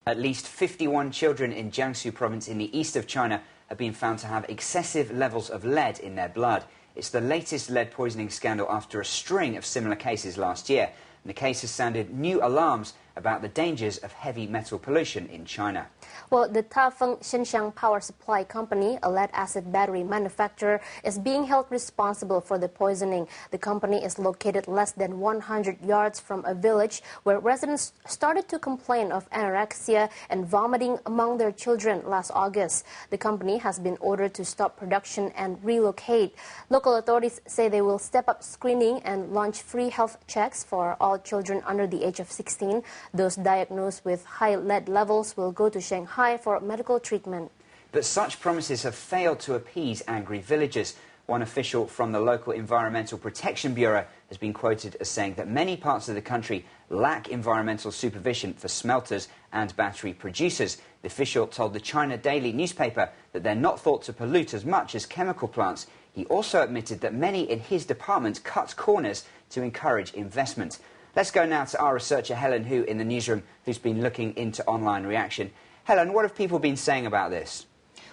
At least 51 children in Jiangsu province in the east of China have been found to have excessive levels of lead in their blood. It's the latest lead poisoning scandal after a string of similar cases last year. And the case has sounded new alarms about the dangers of heavy metal pollution in China. Well, the Dafeng Shengxiang power supply company, a lead-acid battery manufacturer, is being held responsible for the poisoning. The company is located less than 100 yards from a village where residents started to complain of anorexia and vomiting among their children last August. The company has been ordered to stop production and relocate. Local authorities say they will step up screening and launch free health checks for all children under the age of 16. Those diagnosed with high lead levels will go to Shanghai for medical treatment. But such promises have failed to appease angry villagers. One official from the local Environmental Protection Bureau has been quoted as saying that many parts of the country lack environmental supervision for smelters and battery producers. The official told the China Daily newspaper that they're not thought to pollute as much as chemical plants. He also admitted that many in his department cut corners to encourage investment. Let's go now to our researcher Helen Hu in the newsroom, who's been looking into online reaction. Helen, what have people been saying about this?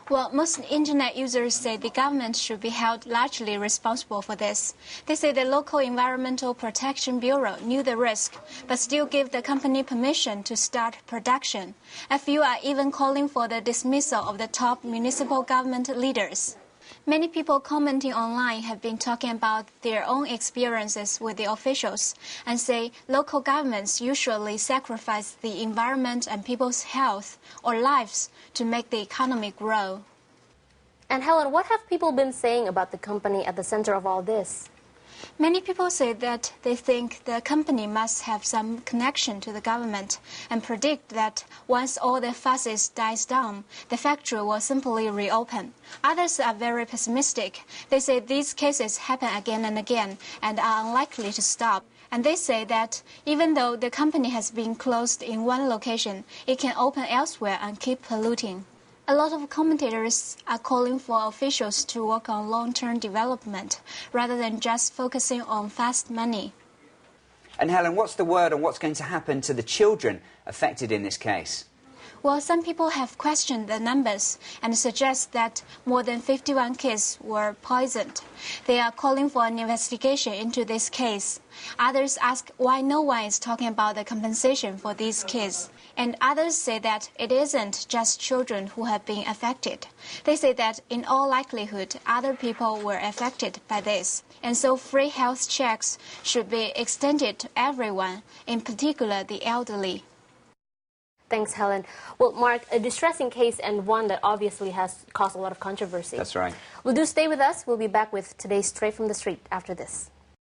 Well, most internet users say the government should be held largely responsible for this. They say the local Environmental Protection Bureau knew the risk, but still gave the company permission to start production. A few are even calling for the dismissal of the top municipal government leaders. Many people commenting online have been talking about their own experiences with the officials and say local governments usually sacrifice the environment and people's health or lives to make the economy grow. And Helen, what have people been saying about the company at the center of all this? Many people say that they think the company must have some connection to the government and predict that once all the fusses dies down, the factory will simply reopen. Others are very pessimistic. They say these cases happen again and again and are unlikely to stop. And they say that even though the company has been closed in one location, it can open elsewhere and keep polluting. A lot of commentators are calling for officials to work on long-term development rather than just focusing on fast money. And Helen, what's the word on what's going to happen to the children affected in this case? Well, some people have questioned the numbers and suggest that more than 51 kids were poisoned. They are calling for an investigation into this case. Others ask why no one is talking about the compensation for these kids. And others say that it isn't just children who have been affected. They say that in all likelihood, other people were affected by this. And so free health checks should be extended to everyone, in particular the elderly. Thanks, Helen. Well, Mark, a distressing case and one that obviously has caused a lot of controversy. That's right. Well, do stay with us. We'll be back with today's Straight from the Street after this.